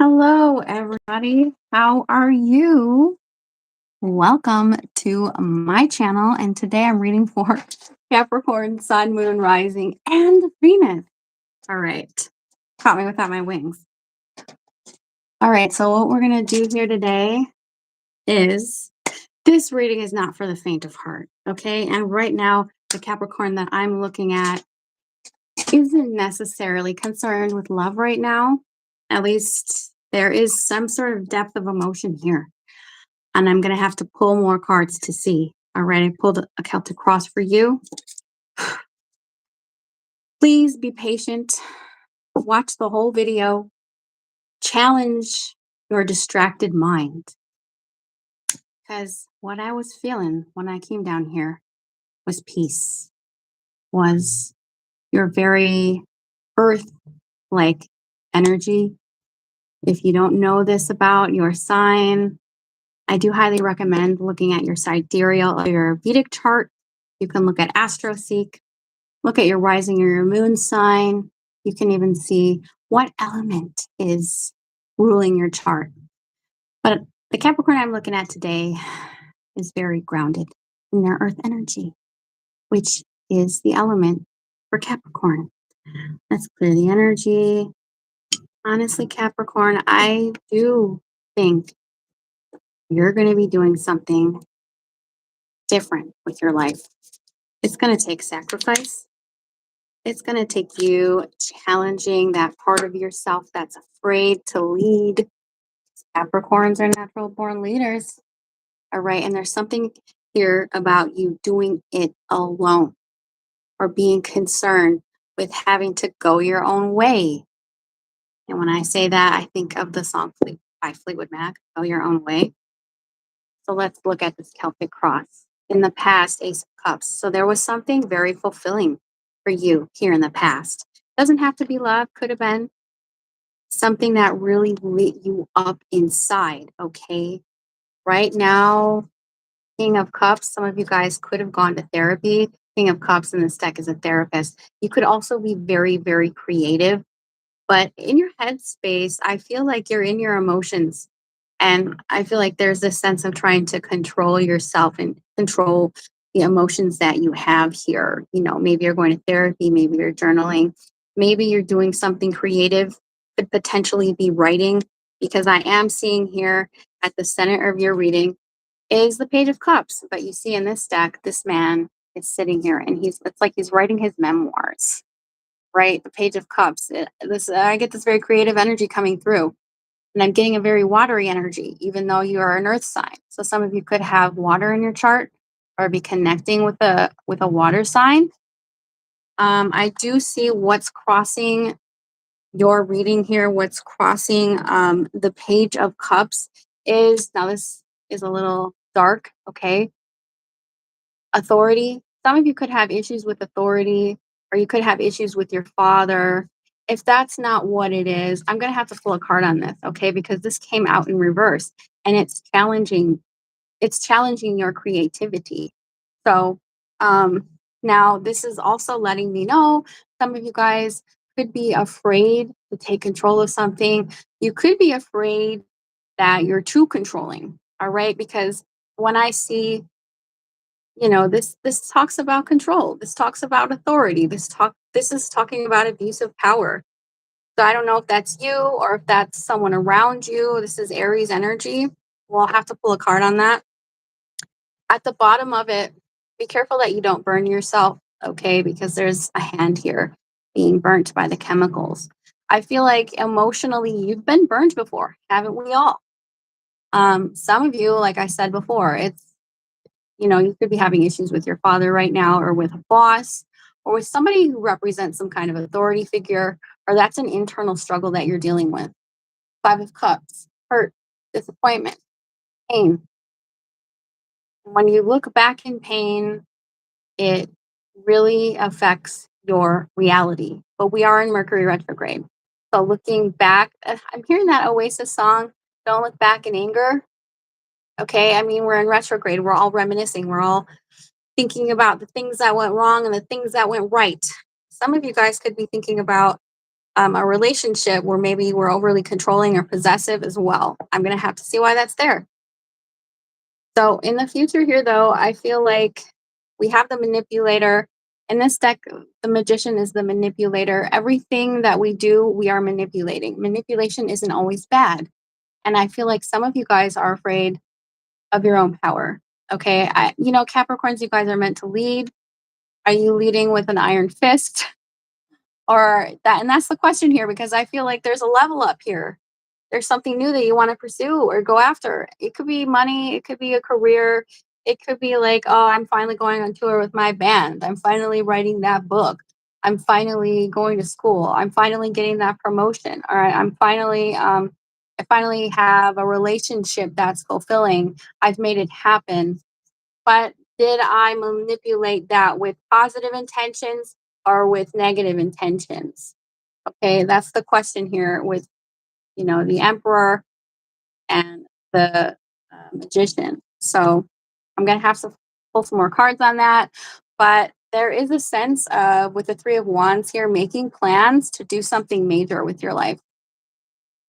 Hello, everybody. How are you? Welcome to my channel. And today I'm reading for Capricorn, Sun, Moon, Rising, and Venus. All right. Caught me without my wings. All right. So, what we're going to do here today is this reading is not for the faint of heart. Okay. And right now, the Capricorn that I'm looking at isn't necessarily concerned with love right now. At least there is some sort of depth of emotion here. And I'm going to have to pull more cards to see. All right, I pulled a Celtic cross for you. Please be patient. Watch the whole video. Challenge your distracted mind. Because what I was feeling when I came down here was peace, was your very earth like energy. If you don't know this about your sign, I do highly recommend looking at your sidereal or your Vedic chart. You can look at AstroSeek, look at your rising or your moon sign. You can even see what element is ruling your chart. But the Capricorn I'm looking at today is very grounded in their earth energy, which is the element for Capricorn. Let's clear the energy. Honestly, Capricorn, I do think you're going to be doing something different with your life. It's going to take sacrifice. It's going to take you challenging that part of yourself that's afraid to lead. Capricorns are natural born leaders. All right. And there's something here about you doing it alone or being concerned with having to go your own way. And when I say that, I think of the song by Fleetwood Mac, Go Your Own Way. So let's look at this Celtic cross. In the past, Ace of Cups. So there was something very fulfilling for you here in the past. Doesn't have to be love, could have been something that really lit you up inside. Okay. Right now, King of Cups, some of you guys could have gone to therapy. King of Cups in this deck is a therapist. You could also be very, very creative. But in your headspace, I feel like you're in your emotions. And I feel like there's this sense of trying to control yourself and control the emotions that you have here. You know, maybe you're going to therapy, maybe you're journaling, maybe you're doing something creative, could potentially be writing, because I am seeing here at the center of your reading is the Page of Cups. But you see in this deck, this man is sitting here and it's like he's writing his memoirs, right? The Page of Cups. I get this very creative energy coming through. And I'm getting a very watery energy, even though you are an earth sign. So some of you could have water in your chart or be connecting with a water sign. I do see what's crossing your reading here. What's crossing the Page of Cups is, now this is a little dark, okay? Authority. Some of you could have issues with authority, or you could have issues with your father. If that's not what it is, I'm going to have to pull a card on this, okay? Because this came out in reverse and it's challenging. It's challenging your creativity. So now this is also letting me know some of you guys could be afraid to take control of something. You could be afraid that you're too controlling, all right? Because when I see, you know, this talks about control, this talks about authority, this is talking about abuse of power. So I don't know if that's you or if that's someone around you. This is Aries energy. We'll have to pull a card on that. At the bottom of it, be careful that you don't burn yourself, okay? Because there's a hand here being burnt by the chemicals. I feel like emotionally you've been burned before, haven't we all? Some of you, like I said before, it's, you know, you could be having issues with your father right now, or with a boss, or with somebody who represents some kind of authority figure, or that's an internal struggle that you're dealing with. Five of Cups, hurt, disappointment, pain. When you look back in pain, it really affects your reality. But we are in Mercury retrograde. So looking back, I'm hearing that Oasis song, Don't Look Back in Anger. Okay, I mean, we're in retrograde. We're all reminiscing. We're all thinking about the things that went wrong and the things that went right. Some of you guys could be thinking about a relationship where maybe we're overly controlling or possessive as well. I'm going to have to see why that's there. So in the future here, though, I feel like we have the manipulator. In this deck, the magician is the manipulator. Everything that we do, we are manipulating. Manipulation isn't always bad. And I feel like some of you guys are afraid of your own power. Okay. Capricorns, you guys are meant to lead. Are you leading with an iron fist? Or that? And that's the question here, because I feel like there's a level up here. There's something new that you want to pursue or go after. It could be money, it could be a career, it could be like, oh, I'm finally going on tour with my band. I'm finally writing that book. I'm finally going to school. I'm finally getting that promotion. All right, I finally have a relationship that's fulfilling. I've made it happen. But did I manipulate that with positive intentions or with negative intentions? Okay, that's the question here with, the emperor and the magician. So I'm going to have to pull some more cards on that. But there is a sense of, with the Three of Wands here, making plans to do something major with your life.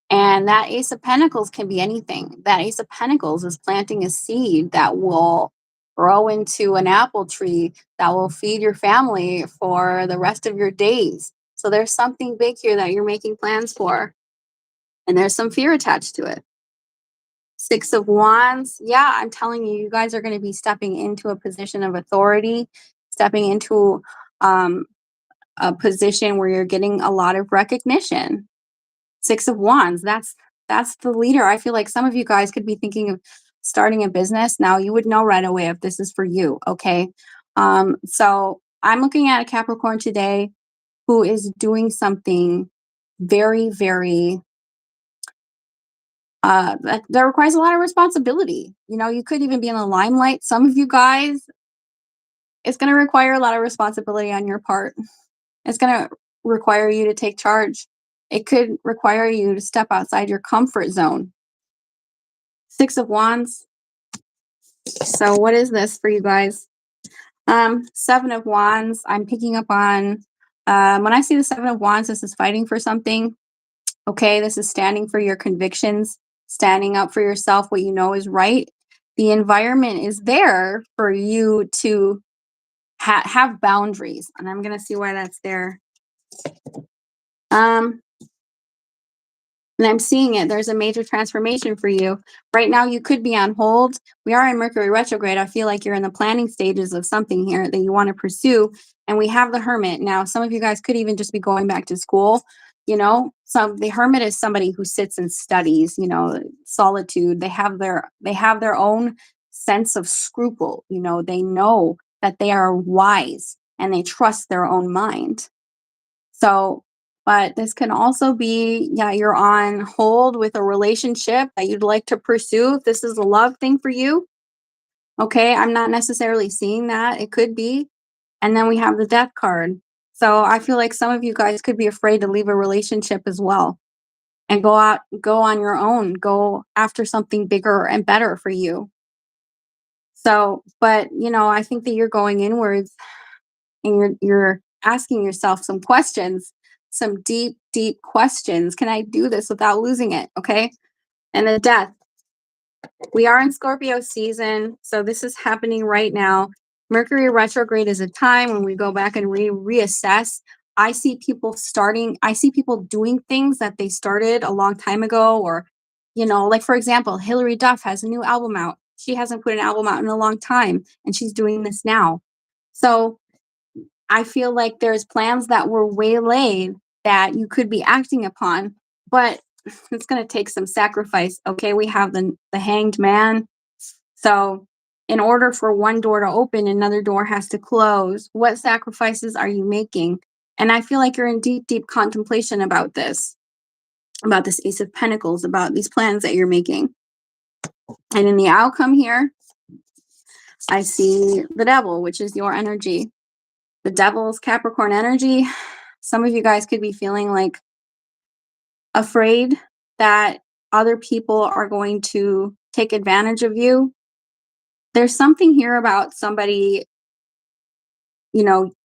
And that Ace of Pentacles can be anything. That Ace of Pentacles is planting a seed that will grow into an apple tree that will feed your family for the rest of your days. So there's something big here that you're making plans for. And there's some fear attached to it. Six of Wands. Yeah, I'm telling you, you guys are going to be stepping into a position of authority, stepping into a position where you're getting a lot of recognition. Six of Wands. That's the leader. I feel like some of you guys could be thinking of starting a business. Now you would know right away if this is for you. Okay. So I'm looking at a Capricorn today who is doing something very, very that requires a lot of responsibility. You could even be in the limelight. Some of you guys, it's going to require a lot of responsibility on your part. It's going to require you to take charge. It could require you to step outside your comfort zone. Six of Wands. So what is this for you guys? Seven of Wands. I'm picking up on, when I see the Seven of Wands, this is fighting for something. Okay, this is standing for your convictions, standing up for yourself, what you know is right. The environment is there for you to have boundaries, and I'm going to see why that's there. And I'm seeing it. There's a major transformation for you. Right now, you could be on hold. We are in Mercury retrograde. I feel like you're in the planning stages of something here that you want to pursue. And we have the Hermit. Now, some of you guys could even just be going back to school. The Hermit is somebody who sits and studies, solitude. They have their own sense of scruple. They know that they are wise and they trust their own mind. So, but this can also be, yeah, you're on hold with a relationship that you'd like to pursue. If this is a love thing for you, okay, I'm not necessarily seeing that. It could be. And then we have the Death card. So I feel like some of you guys could be afraid to leave a relationship as well and go on your own, go after something bigger and better for you. So, but I think that you're going inwards and you're asking yourself some questions, some deep, deep questions. Can I do this without losing it? Okay. And the Death. We are in Scorpio season, so this is happening right now. Mercury retrograde is a time when we go back and reassess. I see people doing things that they started a long time ago, or, like for example, Hillary Duff has a new album out. She hasn't put an album out in a long time, and she's doing this now. So I feel like there's plans that were waylaid that you could be acting upon, but it's going to take some sacrifice. Okay, we have the Hanged Man. So, in order for one door to open, another door has to close. What sacrifices are you making? And I feel like you're in deep, deep contemplation about this Ace of Pentacles, about these plans that you're making. And in the outcome here, I see the Devil, which is your energy. The Devil's Capricorn energy. Some of you guys could be feeling like afraid that other people are going to take advantage of you. There's something here about somebody,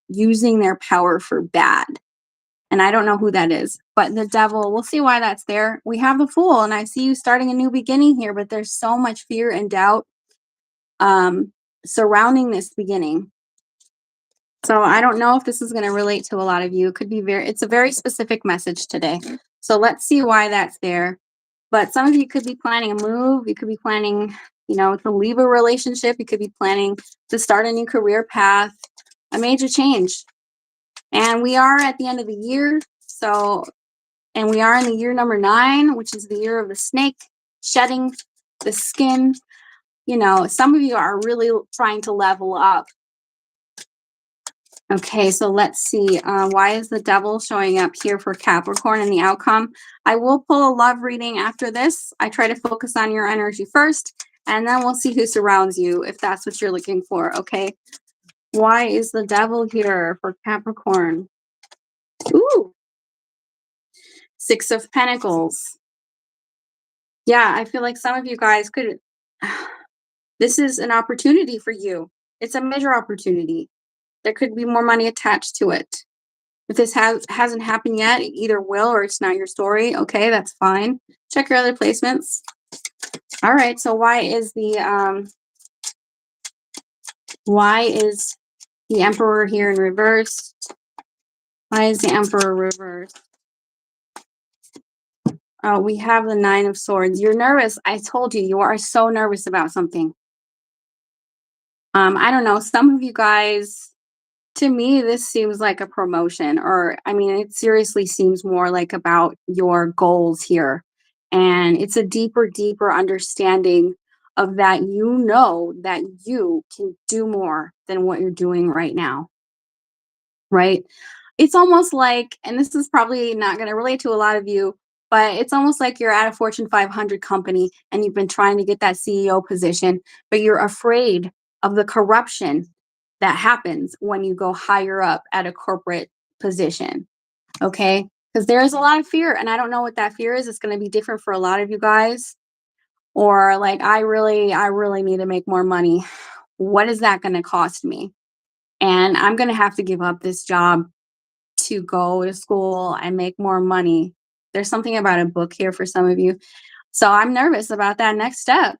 using their power for bad. And I don't know who that is, but the devil, we'll see why that's there. We have the Fool, and I see you starting a new beginning here, but there's so much fear and doubt surrounding this beginning. So I don't know if this is going to relate to a lot of you. It could be it's a very specific message today. So let's see why that's there. But some of you could be planning a move. You could be planning, to leave a relationship. You could be planning to start a new career path, a major change. And we are at the end of the year. And we are in the year number 9, which is the year of the snake, shedding the skin. Some of you are really trying to level up. Okay, so let's see. Why is the devil showing up here for Capricorn and the outcome? I will pull a love reading after this. I try to focus on your energy first, and then we'll see who surrounds you if that's what you're looking for, okay? Why is the devil here for Capricorn? Ooh, 6 of Pentacles. Yeah, I feel like some of you guys could... This is an opportunity for you. It's a major opportunity. There could be more money attached to it. If this hasn't happened yet, it either will or it's not your story. Okay, that's fine. Check your other placements. All right, so why is the Emperor here in reverse? Why is the Emperor reversed? Oh, we have the 9 of Swords. You're nervous. I told you, you are so nervous about something. I don't know. Some of you guys, to me, this seems like a promotion, or it seriously seems more like about your goals here. And it's a deeper understanding of that that you can do more than what you're doing right now. Right? It's almost like, and this is probably not going to relate to a lot of you, but it's almost like you're at a Fortune 500 company and you've been trying to get that CEO position, but you're afraid of the corruption that happens when you go higher up at a corporate position. Okay? Because there's a lot of fear, and I don't know what that fear is. It's going to be different for a lot of you guys. Or like, I really need to make more money. What is that going to cost me? And I'm going to have to give up this job to go to school and make more money. There's something about a book here for some of you. So I'm nervous about that next step.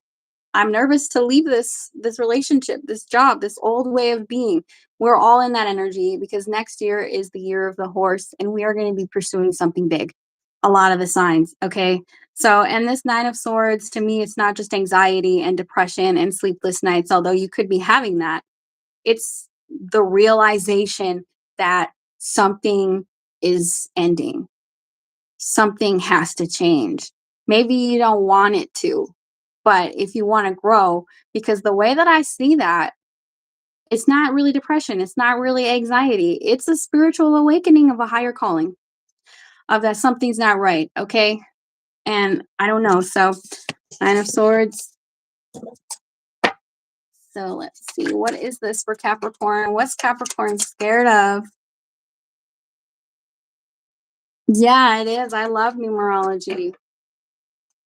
I'm nervous to leave this relationship, this job, this old way of being. We're all in that energy because next year is the year of the horse and we are going to be pursuing something big. A lot of the signs, okay? So, and this 9 of Swords, to me, it's not just anxiety and depression and sleepless nights, although you could be having that. It's the realization that something is ending. Something has to change. Maybe you don't want it to, but if you want to grow, because the way that I see that, it's not really depression. It's not really anxiety. It's a spiritual awakening of a higher calling, of that something's not right. Okay. And I don't know. So 9 of Swords. So let's see. What is this for Capricorn? What's Capricorn scared of? Yeah, it is. I love numerology.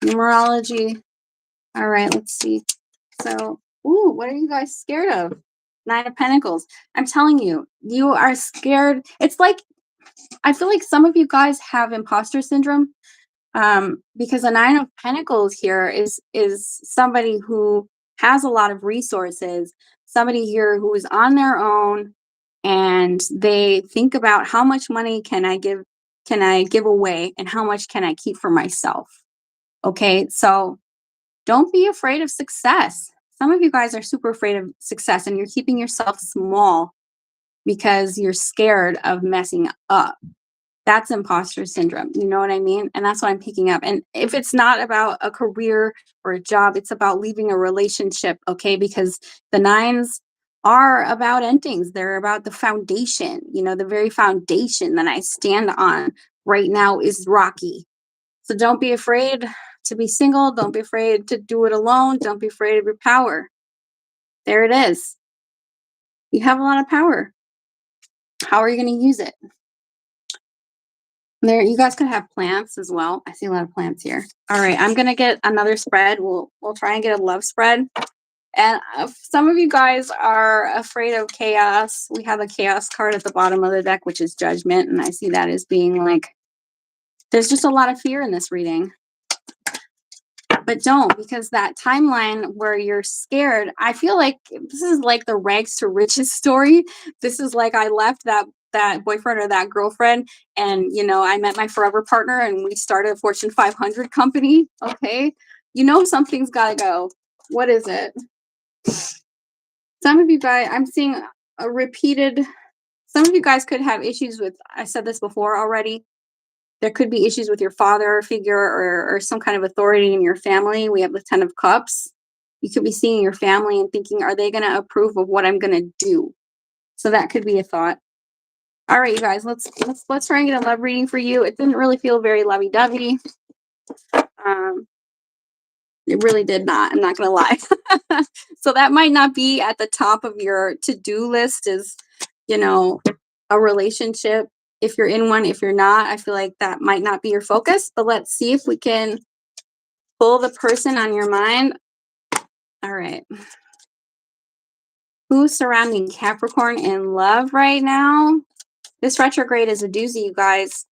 Numerology. All right, let's see. So, what are you guys scared of? 9 of Pentacles. I'm telling you, you are scared. It's like, I feel like some of you guys have imposter syndrome. Because the 9 of Pentacles here is somebody who has a lot of resources, somebody here who is on their own, and they think about how much money can I give away and how much can I keep for myself. Okay, so don't be afraid of success. Some of you guys are super afraid of success and you're keeping yourself small because you're scared of messing up. That's imposter syndrome. You know what I mean? And that's what I'm picking up. And if it's not about a career or a job, it's about leaving a relationship, okay? Because the 9s are about endings. They're about the foundation. The very foundation that I stand on right now is rocky. So don't be afraid to be single. Don't be afraid to do it alone. Don't be afraid of your power. There it is. You have a lot of power. How are you going to use it? There, you guys could have plants as well. I see a lot of plants here. All right, I'm gonna get another spread. We'll try and get a love spread. And some of you guys are afraid of chaos. We have a chaos card at the bottom of the deck, which is judgment. And I see that as being like, there's just a lot of fear in this reading. But don't, because that timeline where you're scared, I feel like this is like the rags to riches story. This is like I left that boyfriend or that girlfriend, and I met my forever partner and we started a Fortune 500 company. Okay, something's got to go. What is it? Some of you guys, I'm seeing a repeated. Some of you guys could have issues with. I said this before already. There could be issues with your father figure or some kind of authority in your family. We have the 10 of Cups. You could be seeing your family and thinking, are they going to approve of what I'm going to do? So that could be a thought. All right, you guys, let's try and get a love reading for you. It didn't really feel very lovey-dovey. It really did not. I'm not going to lie. So that might not be at the top of your to-do list is, a relationship. If you're in one, if you're not, I feel like that might not be your focus, but let's see if we can pull the person on your mind. All right. Who's surrounding Capricorn in love right now? This retrograde is a doozy, you guys.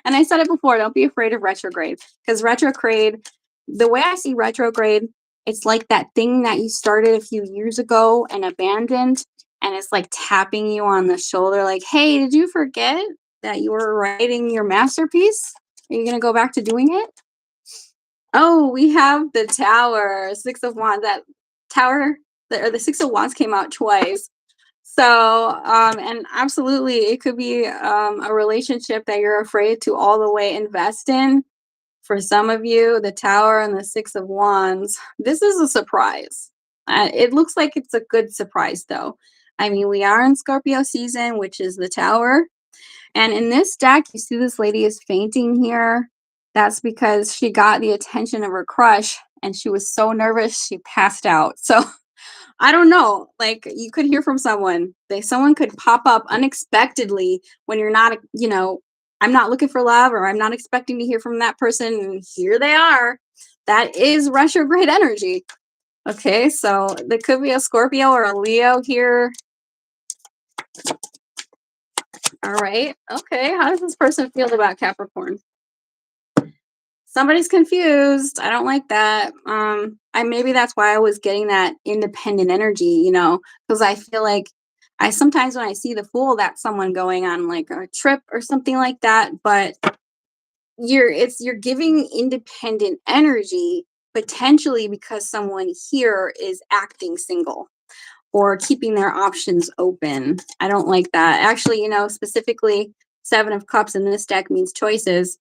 And I said it before, don't be afraid of retrograde, because retrograde, the way I see retrograde, it's like that thing that you started a few years ago and abandoned, and it's like tapping you on the shoulder like, hey, did you forget that you were writing your masterpiece? Are you going to go back to doing it? Oh, we have the Tower, Six of Wands. That Tower, or the Six of Wands came out twice. So, and absolutely, it could be a relationship that you're afraid to all the way invest in. For some of you, the Tower and the Six of Wands, this is a surprise. It looks like it's a good surprise, though. I mean, we are in Scorpio season, which is the Tower. And in this deck, you see this lady is fainting here. That's because she got the attention of her crush and she was so nervous, she passed out. So I don't know. Like, you could hear from someone. Someone could pop up unexpectedly when you're not, I'm not looking for love or I'm not expecting to hear from that person. And here they are. That is retrograde energy. Okay, so there could be a Scorpio or a Leo here. All right. Okay, how does this person feel about Capricorn? Somebody's confused. I don't like that. Maybe that's why I was getting that independent energy, because I feel like I sometimes when I see the Fool, that's someone going on like a trip or something like that. But you're giving independent energy potentially because someone here is acting single or keeping their options open. I don't like that. Actually, specifically Seven of Cups in this deck means choices.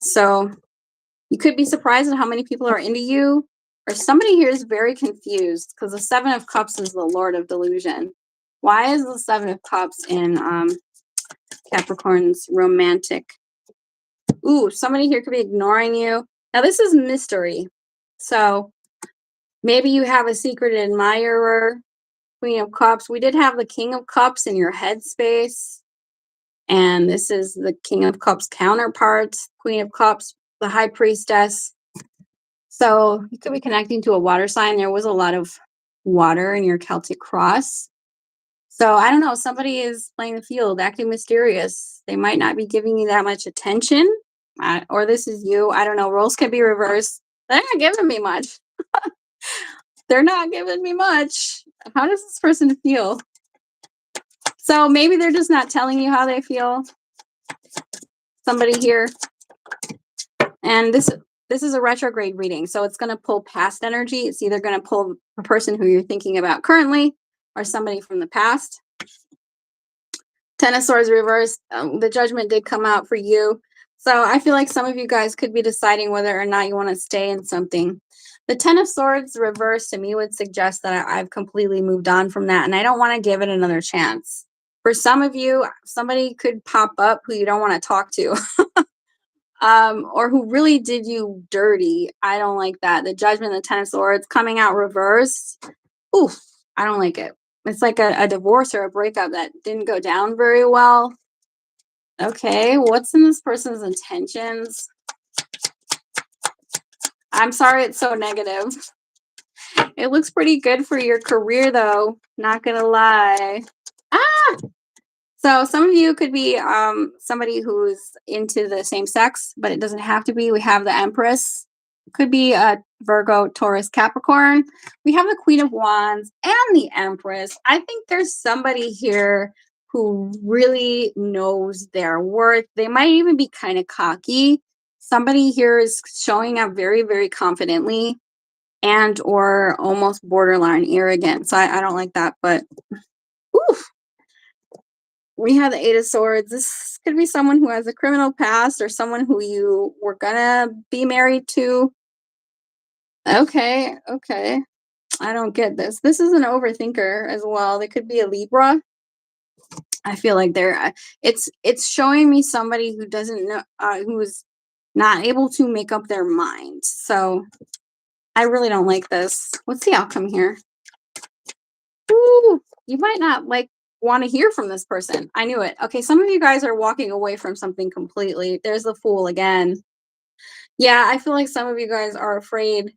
So you could be surprised at how many people are into you, or somebody here is very confused because the Seven of Cups is the Lord of Delusion. Why is the Seven of Cups in Capricorn's romantic? Ooh, somebody here could be ignoring you. Now, this is mystery. So maybe you have a secret admirer, Queen of Cups. We did have the King of Cups in your headspace. And this is the King of Cups counterpart, Queen of Cups, the High Priestess. So you could be connecting to a water sign. There was a lot of water in your Celtic cross. So I don't know. Somebody is playing the field, acting mysterious. They might not be giving you that much attention. Or this is you. I don't know. Roles can be reversed. They're not giving me much. They're not giving me much. How does this person feel? So maybe they're just not telling you how they feel. Somebody here. And this is a retrograde reading, so it's going to pull past energy. It's either going to pull the person who you're thinking about currently or somebody from the past. Ten of Swords reversed. The Judgment did come out for you. So I feel like some of you guys could be deciding whether or not you want to stay in something. The Ten of Swords reversed to me would suggest that I've completely moved on from that, and I don't want to give it another chance. For some of you, somebody could pop up who you don't want to talk to. Or who really did you dirty. I don't like that. The Judgment, the Ten of Swords coming out reversed. Oof, I don't like it. It's like a divorce or a breakup that didn't go down very well. Okay, what's in this person's intentions? I'm sorry it's so negative. It looks pretty good for your career, though. Not gonna lie. Ah! So some of you could be somebody who's into the same sex, but it doesn't have to be. We have the Empress. Could be a Virgo, Taurus, Capricorn. We have the Queen of Wands and the Empress. I think there's somebody here who really knows their worth. They might even be kind of cocky. Somebody here is showing up very, very confidently and or almost borderline arrogant. So I don't like that, but oof, we have the Eight of Swords. This could be someone who has a criminal past or someone who you were gonna be married to. Okay, okay. I don't get this. This is an overthinker as well. They could be a Libra. I feel like it's showing me somebody who doesn't know who is not able to make up their mind. So I really don't like this. What's the outcome here? Ooh, you might not want to hear from this person. I knew it. Okay, some of you guys are walking away from something completely. There's the Fool again. Yeah, I feel like some of you guys are afraid.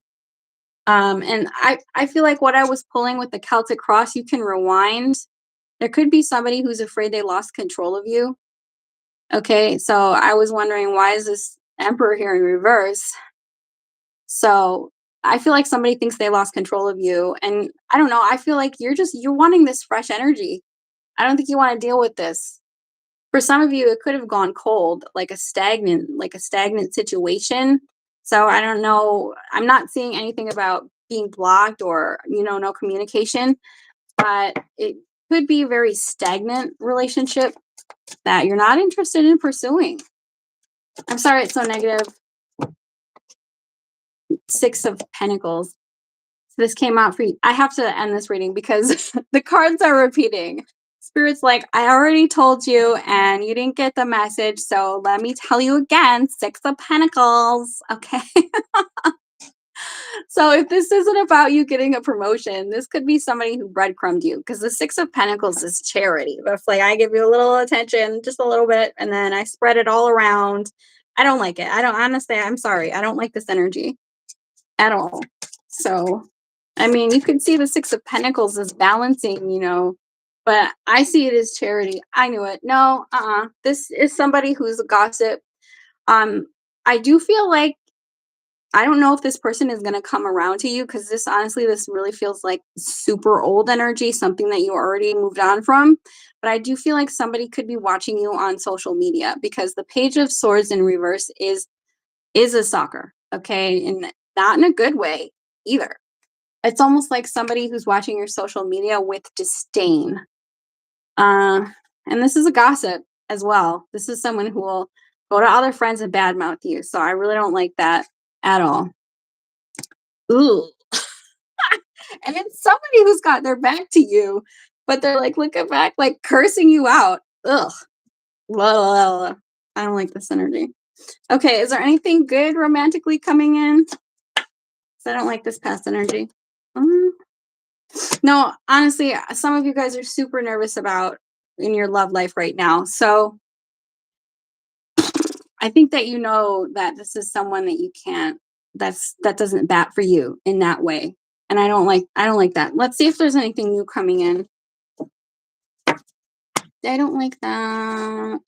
And I feel like what I was pulling with the Celtic cross, you can rewind. There could be somebody who's afraid they lost control of you. Okay, so I was wondering, why is this Emperor here in reverse? So I feel like somebody thinks they lost control of you. And I don't know, I feel like you're wanting this fresh energy. I don't think you want to deal with this. For some of you, it could have gone cold, like a stagnant situation. So I don't know. I'm not seeing anything about being blocked or, no communication, but it could be a very stagnant relationship that you're not interested in pursuing. I'm sorry it's so negative. Six of Pentacles. So this came out for you. I have to end this reading because the cards are repeating. Spirit's like, I already told you and you didn't get the message. So let me tell you again, Six of Pentacles. Okay. So if this isn't about you getting a promotion, this could be somebody who breadcrumbed you because the Six of Pentacles is charity. That's like, I give you a little attention, just a little bit, and then I spread it all around. I don't like it. I don't honestly, I'm sorry. I don't like this energy at all. So, I mean, you can see the Six of Pentacles as balancing, but I see it as charity. I knew it. No, this is somebody who's a gossip. I do feel like I don't know if this person is going to come around to you because this really feels like super old energy, something that you already moved on from. But I do feel like somebody could be watching you on social media because the Page of Swords in reverse is a stalker, okay? And not in a good way either. It's almost like somebody who's watching your social media with disdain. And this is a gossip as well. This is someone who will go to other friends and badmouth you. So I really don't like that at all. Ooh. And it's somebody who's got their back to you, but they're like looking back, like cursing you out. Ugh. Blah, blah, blah. I don't like this energy. Okay, is there anything good romantically coming in? So I don't like this past energy. No, honestly, some of you guys are super nervous about in your love life right now. So I think that you know that this is someone that you can't, that doesn't bat for you in that way. And I don't like that. Let's see if there's anything new coming in. I don't like that.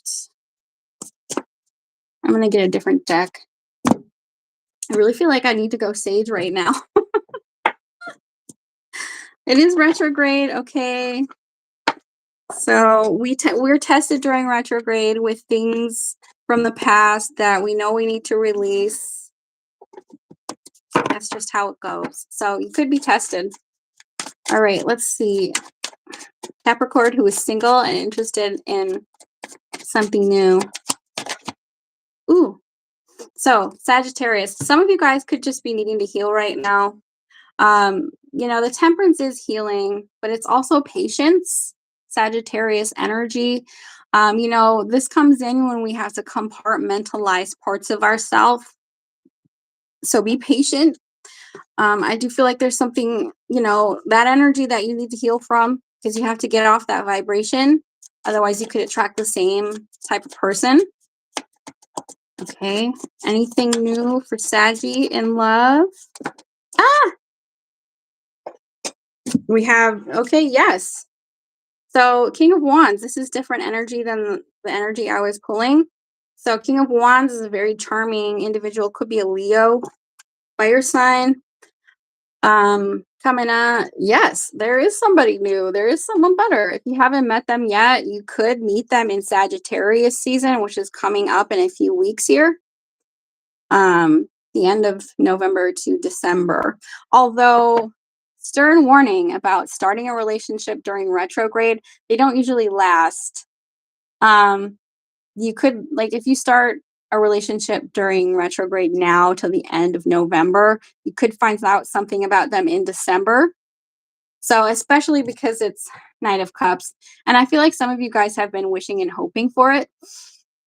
I'm going to get a different deck. I really feel like I need to go sage right now. It is retrograde, okay. So we're tested during retrograde with things from the past that we know we need to release. That's just how it goes. So you could be tested. All right, let's see. Capricorn who is single and interested in something new. Ooh. So Sagittarius, some of you guys could just be needing to heal right now. The Temperance is healing, but it's also patience. Sagittarius energy. This comes in when we have to compartmentalize parts of ourselves. So be patient. I do feel like there's something, that energy that you need to heal from because you have to get off that vibration. Otherwise, you could attract the same type of person. Okay. Anything new for Saggy in love? We have, okay, yes. So, King of Wands, this is different energy than the energy I was pulling. So, King of Wands is a very charming individual, could be a Leo, fire sign. Coming up, yes, there is somebody new. There is someone better. If you haven't met them yet, you could meet them in Sagittarius season, which is coming up in a few weeks here. The end of November to December. Although, stern warning about starting a relationship during retrograde, they don't usually last. Um, you could, like, if you start a relationship during retrograde now till the end of November, you could find out something about them in December. So, especially because it's Knight of Cups. And I feel like some of you guys have been wishing and hoping for it.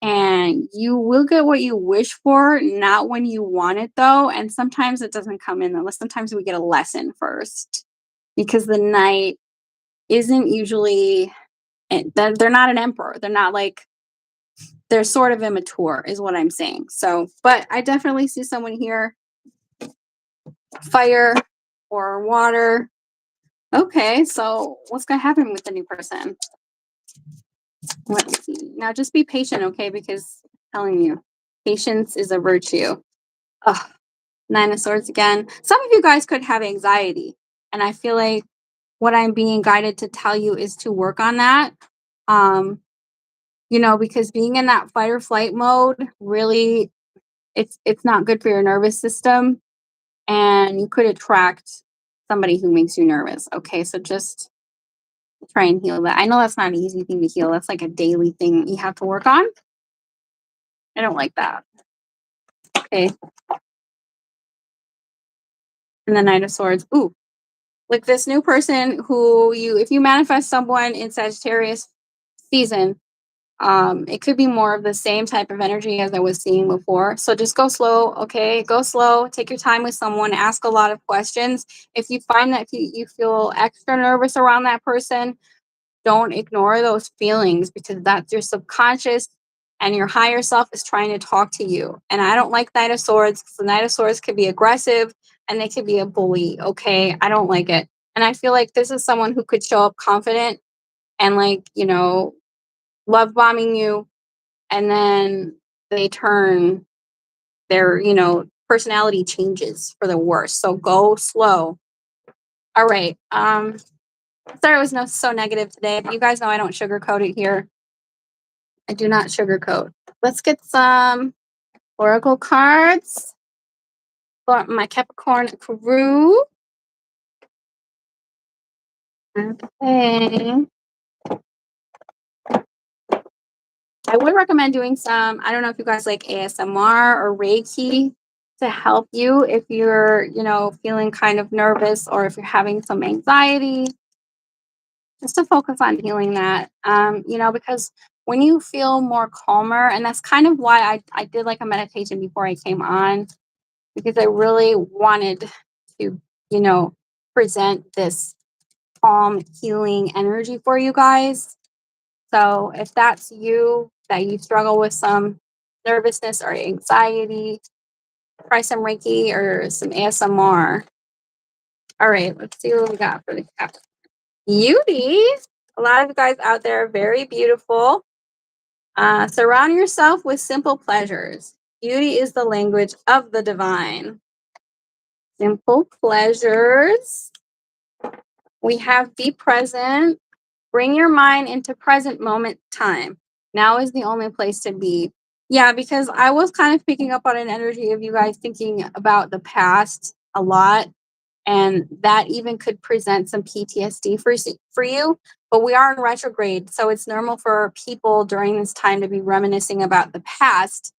And you will get what you wish for, not when you want it, though. And sometimes it doesn't come in unless sometimes we get a lesson first because the Knight isn't usually, they're not an emperor. They're not like, they're sort of immature, is what I'm saying. So, but I definitely see someone here, fire or water. Okay, so what's going to happen with the new person? Let's see. Now just be patient, okay? Because I'm telling you, patience is a virtue. Ugh, Nine of Swords again. Some of you guys could have anxiety. And I feel like what I'm being guided to tell you is to work on that. Um, because being in that fight or flight mode really it's not good for your nervous system and you could attract somebody who makes you nervous. Okay, so just try and heal that. I know that's not an easy thing to heal. That's like a daily thing you have to work on. I don't like that. Okay. And the Knight of Swords. Ooh, like this new person who if you manifest someone in Sagittarius season, it could be more of the same type of energy as I was seeing before. So just go slow, okay? Go slow, take your time with someone, ask a lot of questions. If you find that you feel extra nervous around that person, don't ignore those feelings because that's your subconscious and your higher self is trying to talk to you. And I don't like Knight of Swords because the Knight of Swords could be aggressive and they could be a bully. Okay. I don't like it. And I feel like this is someone who could show up confident and like, love bombing you. And then they turn their, personality changes for the worse. So go slow. All right. Sorry, it was so negative today. You guys know I don't sugarcoat it here. I do not sugarcoat. Let's get some oracle cards for my Capricorn crew. Okay. I would recommend doing some, I don't know if you guys like ASMR or Reiki to help you if you're, feeling kind of nervous or if you're having some anxiety, just to focus on healing that. Because when you feel more calmer, and that's kind of why I did like a meditation before I came on, because I really wanted to, you know, present this calm, healing energy for you guys. So if that's you, that you struggle with some nervousness or anxiety, try some Reiki or some ASMR. All right, let's see what we got for the Capricorn. Beauty. A lot of you guys out there are very beautiful. Surround yourself with simple pleasures. Beauty is the language of the divine. Simple pleasures. We have be present. Bring your mind into present moment time. Now is the only place to be. Yeah, because I was kind of picking up on an energy of you guys thinking about the past a lot. And that even could present some PTSD for you. But we are in retrograde. So it's normal for people during this time to be reminiscing about the past.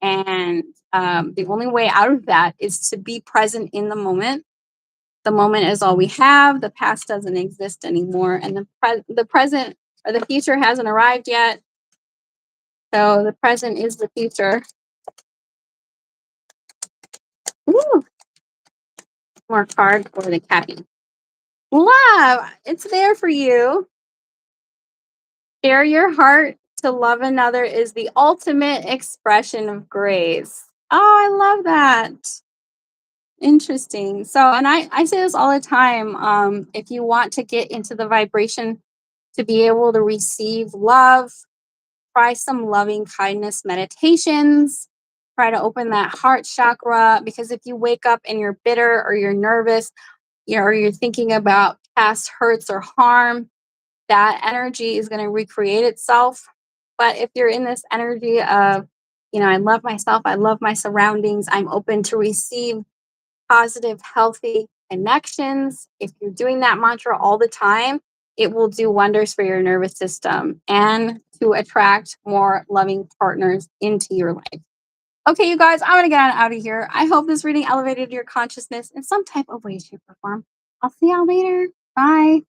And the only way out of that is to be present in the moment. The moment is all we have. The past doesn't exist anymore. And the present or the future hasn't arrived yet. So the present is the future. Ooh, more card for the cappy. Love, it's there for you. Share your heart to love another is the ultimate expression of grace. Oh, I love that. Interesting. So, and I say this all the time. If you want to get into the vibration to be able to receive love, try some loving kindness meditations. Try to open that heart chakra, because if you wake up and you're bitter or you're nervous, or you're thinking about past hurts or harm, that energy is going to recreate itself. But if you're in this energy of, I love myself, I love my surroundings, I'm open to receive positive, healthy connections. If you're doing that mantra all the time, it will do wonders for your nervous system and to attract more loving partners into your life. Okay, you guys, I'm going to get on out of here. I hope this reading elevated your consciousness in some type of way, shape, or form. I'll see y'all later. Bye.